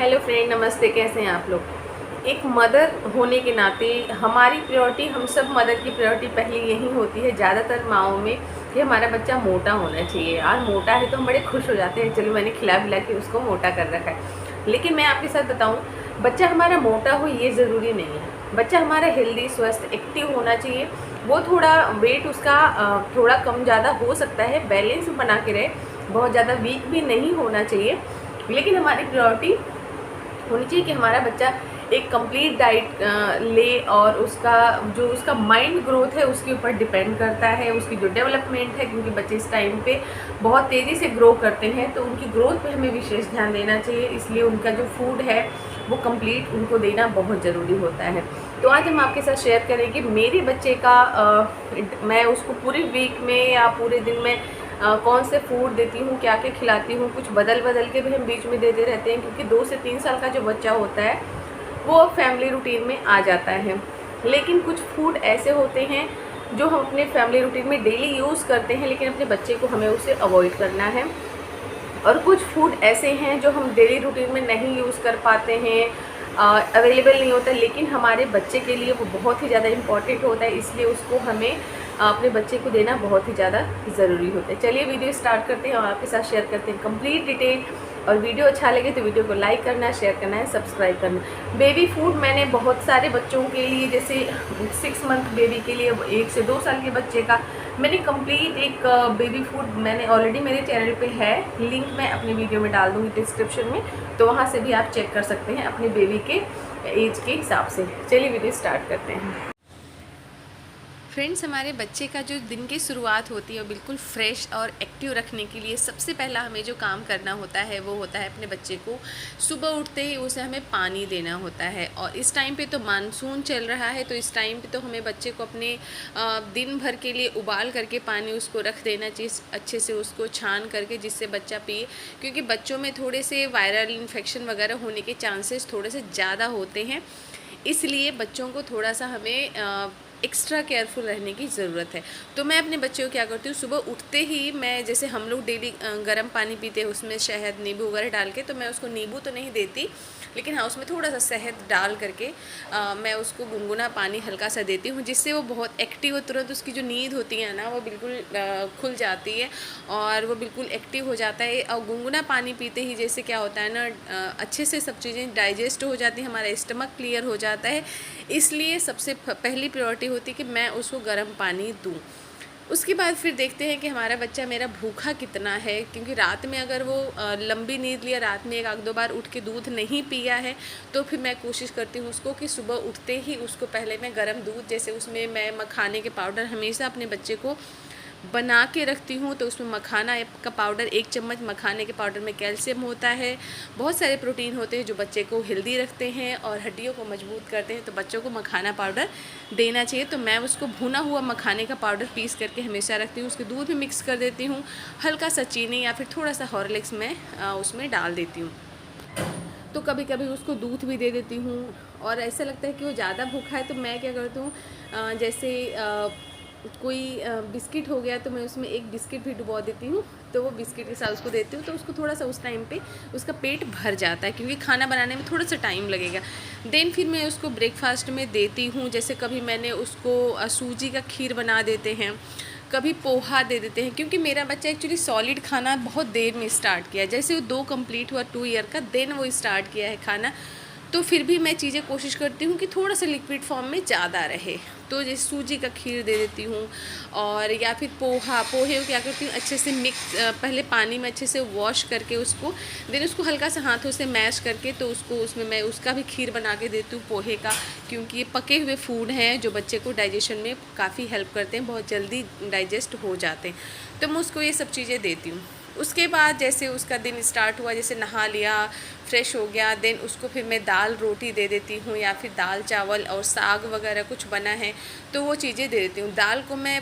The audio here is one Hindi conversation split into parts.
हेलो फ्रेंड, नमस्ते। कैसे हैं आप लोग। एक मदर होने के नाते हमारी प्रायोरिटी, हम सब मदर की प्रायोरिटी पहले यही होती है ज़्यादातर माँओं में कि हमारा बच्चा मोटा होना चाहिए। यार मोटा है तो हम बड़े खुश हो जाते हैं, चलो मैंने खिला पिला के उसको मोटा कर रखा है। लेकिन मैं आपके साथ बताऊं, बच्चा हमारा मोटा हो ये ज़रूरी नहीं है। बच्चा हमारा हेल्दी, स्वस्थ, एक्टिव होना चाहिए। वो थोड़ा वेट उसका थोड़ा कम ज़्यादा हो सकता है, बैलेंस बना के रहे, बहुत ज़्यादा वीक भी नहीं होना चाहिए। लेकिन हमारी प्रायोरिटी होनी चाहिए कि हमारा बच्चा एक कंप्लीट डाइट ले, और उसका माइंड ग्रोथ है उसके ऊपर डिपेंड करता है, उसकी जो डेवलपमेंट है, क्योंकि बच्चे इस टाइम पे बहुत तेज़ी से ग्रो करते हैं, तो उनकी ग्रोथ पे हमें विशेष ध्यान देना चाहिए। इसलिए उनका जो फूड है वो कंप्लीट उनको देना बहुत ज़रूरी होता है। तो आज हम आपके साथ शेयर करेंगे मेरे बच्चे का मैं उसको पूरे वीक में या पूरे दिन में कौन से फूड देती हूँ, क्या क्या खिलाती हूँ। कुछ बदल बदल के भी हम बीच में देते रहते हैं, क्योंकि 2 से 3 साल का जो बच्चा होता है वो फैमिली रूटीन में आ जाता है। लेकिन कुछ फूड ऐसे होते हैं जो हम अपने फैमिली रूटीन में डेली यूज़ करते हैं, लेकिन अपने बच्चे को हमें उसे अवॉइड करना है। और कुछ फूड ऐसे हैं जो हम डेली रूटीन में नहीं यूज़ कर पाते हैं, अवेलेबल नहीं होता, लेकिन हमारे बच्चे के लिए वो बहुत ही ज़्यादा इम्पॉर्टेंट होता है। इसलिए उसको हमें अपने बच्चे को देना बहुत ही ज़्यादा ज़रूरी होता है। चलिए वीडियो स्टार्ट करते हैं और आपके साथ शेयर करते हैं कंप्लीट डिटेल। और वीडियो अच्छा लगे तो वीडियो को लाइक करना, शेयर करना है, सब्सक्राइब करना। बेबी फूड मैंने बहुत सारे बच्चों के लिए, जैसे 6 मंथ बेबी के लिए, 1 से 2 साल के बच्चे का मैंने कंप्लीट एक बेबी फूड मैंने ऑलरेडी मेरे चैनल पे है, लिंक मैं अपनी वीडियो में डाल दूँगी डिस्क्रिप्शन में, तो वहाँ से भी आप चेक कर सकते हैं अपने बेबी के एज के हिसाब से। चलिए वीडियो स्टार्ट करते हैं। फ्रेंड्स, हमारे बच्चे का जो दिन की शुरुआत होती है वो बिल्कुल फ्रेश और एक्टिव रखने के लिए सबसे पहला हमें जो काम करना होता है वो होता है अपने बच्चे को सुबह उठते ही उसे हमें पानी देना होता है। और इस टाइम पे तो मानसून चल रहा है, तो इस टाइम पे तो हमें बच्चे को अपने दिन भर के लिए उबाल करके पानी उसको रख देना चाहिए, अच्छे से उसको छान करके, जिससे बच्चा पिए। क्योंकि बच्चों में थोड़े से वायरल इन्फेक्शन वगैरह होने के चांसेस थोड़े से ज़्यादा होते हैं, इसलिए बच्चों को थोड़ा सा हमें एक्स्ट्रा केयरफुल रहने की ज़रूरत है। तो मैं अपने बच्चों को क्या करती हूँ, सुबह उठते ही मैं, जैसे हम लोग डेली गर्म पानी पीते हैं उसमें शहद नींबू वगैरह डाल के, तो मैं उसको नींबू तो नहीं देती, लेकिन हाँ उसमें थोड़ा सा शहद डाल करके मैं उसको गुनगुना पानी हल्का सा देती हूँ, जिससे वो बहुत एक्टिव हो, तुरंत उसकी जो नींद होती है ना वो बिल्कुल खुल जाती है और वो बिल्कुल एक्टिव हो जाता है। और गुनगुना पानी पीते ही जैसे क्या होता है ना, अच्छे से सब चीज़ें डाइजेस्ट हो जाती हैं, हमारा स्टमक क्लियर हो जाता है। इसलिए सबसे पहली प्रायोरिटी होती है कि मैं उसको गर्म पानी दूँ। उसके बाद फिर देखते हैं कि हमारा बच्चा मेरा भूखा कितना है, क्योंकि रात में अगर वो लंबी नींद लिया, रात में 1-2 बार उठ के दूध नहीं पिया है, तो फिर मैं कोशिश करती हूँ उसको कि सुबह उठते ही उसको पहले मैं गर्म दूध, जैसे उसमें मैं मखाने के पाउडर हमेशा अपने बच्चे को बना के रखती हूँ, तो उसमें मखाना का पाउडर, 1 चम्मच मखाने के पाउडर में कैल्शियम होता है, बहुत सारे प्रोटीन होते हैं जो बच्चे को हेल्दी रखते हैं और हड्डियों को मजबूत करते हैं। तो बच्चों को मखाना पाउडर देना चाहिए। तो मैं उसको भुना हुआ मखाने का पाउडर पीस करके हमेशा रखती हूँ, उसके दूध में मिक्स कर देती हूँ, हल्का सा चीनी या फिर थोड़ा सा हॉर्लिक्स में उसमें डाल देती हूँ। तो कभी कभी उसको दूध भी दे देती हूँ। और ऐसा लगता है कि वो ज़्यादा भूखा है तो मैं क्या करती हूँ, जैसे कोई बिस्किट हो गया तो मैं उसमें एक बिस्किट भी डुबो देती हूँ, तो वो बिस्किट के साथ उसको देती हूँ, तो उसको थोड़ा सा उस टाइम पे उसका पेट भर जाता है, क्योंकि खाना बनाने में थोड़ा सा टाइम लगेगा। देन फिर मैं उसको ब्रेकफास्ट में देती हूँ, जैसे कभी मैंने उसको सूजी का खीर बना देते हैं, कभी पोहा दे देते हैं, क्योंकि मेरा बच्चा एक्चुअली सॉलिड खाना बहुत देर में स्टार्ट किया, जैसे वो 2 कंप्लीट हुआ 2 ईयर का, देन वो स्टार्ट किया है खाना। तो फिर भी मैं चीज़ें कोशिश करती हूँ कि थोड़ा सा लिक्विड फॉर्म में ज़्यादा रहे, तो जैसे सूजी का खीर दे देती हूँ। और या फिर पोहे को क्या करती हूँ, अच्छे से पहले पानी में अच्छे से वॉश करके उसको, देन उसको हल्का सा हाथों से मैश करके, तो उसको उसमें मैं उसका भी खीर बना के देती हूँ पोहे का, क्योंकि ये पके हुए फूड हैं जो बच्चे को डाइजेशन में काफ़ी हेल्प करते हैं, बहुत जल्दी डाइजेस्ट हो जाते हैं। तो मैं उसको ये सब चीज़ें देती हूँ। उसके बाद जैसे उसका दिन स्टार्ट हुआ, जैसे नहा लिया, फ्रेश हो गया, देन उसको फिर मैं दाल रोटी दे देती हूँ, या फिर दाल चावल और साग वगैरह कुछ बना है तो वो चीज़ें दे देती हूँ। दाल को मैं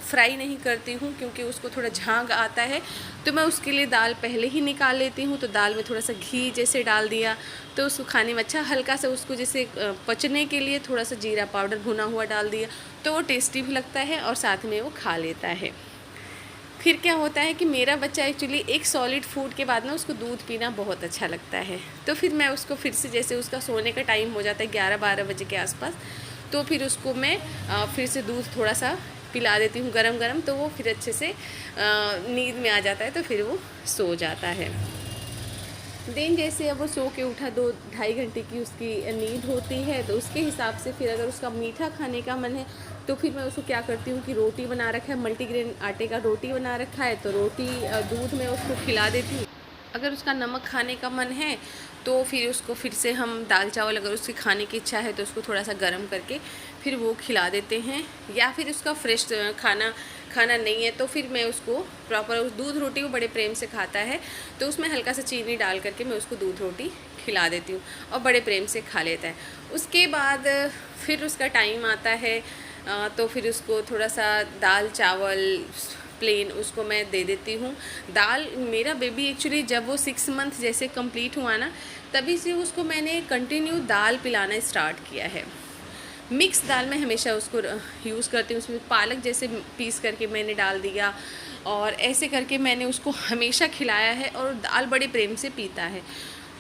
फ्राई नहीं करती हूँ, क्योंकि उसको थोड़ा झाग आता है, तो मैं उसके लिए दाल पहले ही निकाल लेती हूँ। तो दाल में थोड़ा सा घी जैसे डाल दिया, तो उसको खाने में अच्छा, हल्का सा उसको जैसे पचने के लिए थोड़ा सा जीरा पाउडर भुना हुआ डाल दिया, तो वो टेस्टी भी लगता है और साथ में वो खा लेता है। फिर क्या होता है कि मेरा बच्चा एक्चुअली एक सॉलिड फूड के बाद ना उसको दूध पीना बहुत अच्छा लगता है, तो फिर मैं उसको फिर से जैसे उसका सोने का टाइम हो जाता है 11-12 बजे के आसपास, तो फिर उसको मैं फिर से दूध थोड़ा सा पिला देती हूँ गरम गरम, तो वो फिर अच्छे से नींद में आ जाता है, तो फिर वो सो जाता है। देन जैसे अब वो सो के उठा, 2-2.5 घंटे की उसकी नींद होती है, तो उसके हिसाब से फिर अगर उसका मीठा खाने का मन है तो फिर मैं उसको क्या करती हूँ कि रोटी बना रखा है, मल्टीग्रेन आटे का रोटी बना रखा है, तो रोटी दूध में उसको खिला देती हूँ। अगर उसका नमक खाने का मन है तो फिर उसको फिर से हम दाल चावल, अगर उसकी खाने की इच्छा है तो उसको थोड़ा सा गर्म करके फिर वो खिला देते हैं। या फिर उसका फ्रेश खाना नहीं है तो फिर मैं उसको प्रॉपर, उस दूध रोटी को बड़े प्रेम से खाता है, तो उसमें हल्का सा चीनी डाल करके मैं उसको दूध रोटी खिला देती हूँ और बड़े प्रेम से खा लेता है। उसके बाद फिर उसका टाइम आता है तो फिर उसको थोड़ा सा दाल चावल प्लेन उसको मैं दे देती हूँ। दाल, मेरा बेबी एक्चुअली जब वो 6 मंथ जैसे कंप्लीट हुआ ना, तभी से उसको मैंने कंटिन्यू दाल पिलाना स्टार्ट किया है। मिक्स दाल मैं हमेशा उसको यूज़ करती हूँ, उसमें पालक जैसे पीस करके मैंने डाल दिया और ऐसे करके मैंने उसको हमेशा खिलाया है और दाल बड़े प्रेम से पीता है।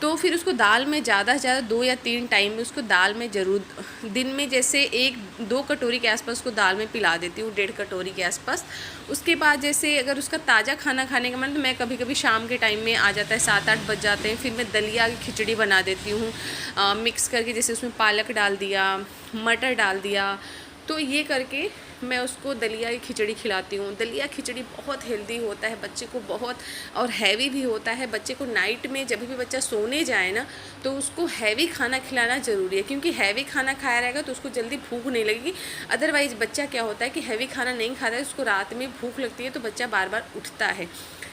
तो फिर उसको दाल में ज़्यादा से ज़्यादा 2 या 3 टाइम में उसको दाल में ज़रूर, दिन में जैसे 1-2 कटोरी के आसपास उसको दाल में पिला देती हूँ, 1.5 कटोरी के आसपास। उसके बाद जैसे अगर उसका ताज़ा खाना खाने का मन, तो मैं कभी कभी शाम के टाइम में आ जाता है, 7-8 बज जाते हैं, फिर मैं दलिया की खिचड़ी बना देती हूँ मिक्स करके, जैसे उसमें पालक डाल दिया, मटर डाल दिया, तो ये करके मैं उसको दलिया की खिचड़ी खिलाती हूँ। दलिया खिचड़ी बहुत हेल्दी होता है बच्चे को, बहुत, और हैवी भी होता है बच्चे को। नाइट में जब भी बच्चा सोने जाए ना, तो उसको हैवी खाना खिलाना ज़रूरी है, क्योंकि हैवी खाना खाया रहेगा तो उसको जल्दी भूख नहीं लगेगी। अदरवाइज़ बच्चा क्या होता है कि हैवी खाना नहीं खाता है, उसको रात में भूख लगती है तो बच्चा बार बार उठता है।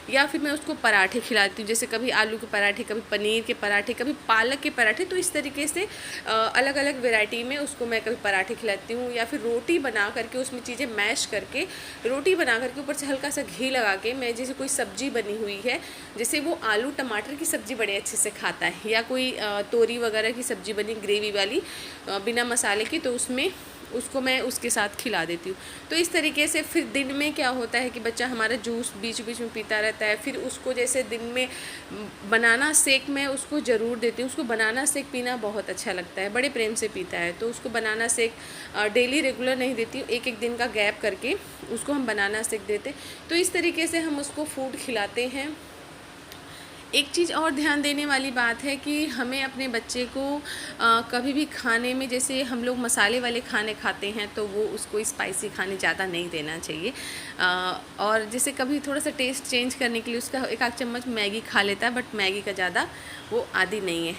या फिर मैं उसको पराठे खिलाती हूँ, जैसे कभी आलू के पराठे, कभी पनीर के पराठे, कभी पालक के पराठे, तो इस तरीके से अलग अलग वैरायटी में उसको मैं कभी पराठे खिलाती हूँ। या फिर रोटी बना करके उसमें चीज़ें मैश करके, रोटी बना करके ऊपर से हल्का सा घी लगा के, मैं जैसे कोई सब्ज़ी बनी हुई है, जैसे वो आलू टमाटर की सब्ज़ी बड़े अच्छे से खाता है, या कोई तोरी वगैरह की सब्ज़ी बनी ग्रेवी वाली बिना मसाले की, तो उसमें उसको मैं उसके साथ खिला देती हूँ। तो इस तरीके से फिर दिन में क्या होता है कि बच्चा हमारा जूस बीच बीच में पीता रहता है। फिर उसको जैसे दिन में बनाना शेक मैं उसको ज़रूर देती हूँ, उसको बनाना शेक पीना बहुत अच्छा लगता है, बड़े प्रेम से पीता है, तो उसको बनाना शेक डेली रेगुलर नहीं देती हूँ, एक दिन का गैप करके उसको हम बनाना शेक देते। तो इस तरीके से हम उसको फूड खिलाते हैं। एक चीज़ और ध्यान देने वाली बात है कि हमें अपने बच्चे को कभी भी खाने में, जैसे हम लोग मसाले वाले खाने खाते हैं तो वो उसको स्पाइसी खाने ज़्यादा नहीं देना चाहिए। और जैसे कभी थोड़ा सा टेस्ट चेंज करने के लिए उसका 1 आध चम्मच मैगी खा लेता है, बट मैगी का ज़्यादा वो आदी नहीं है।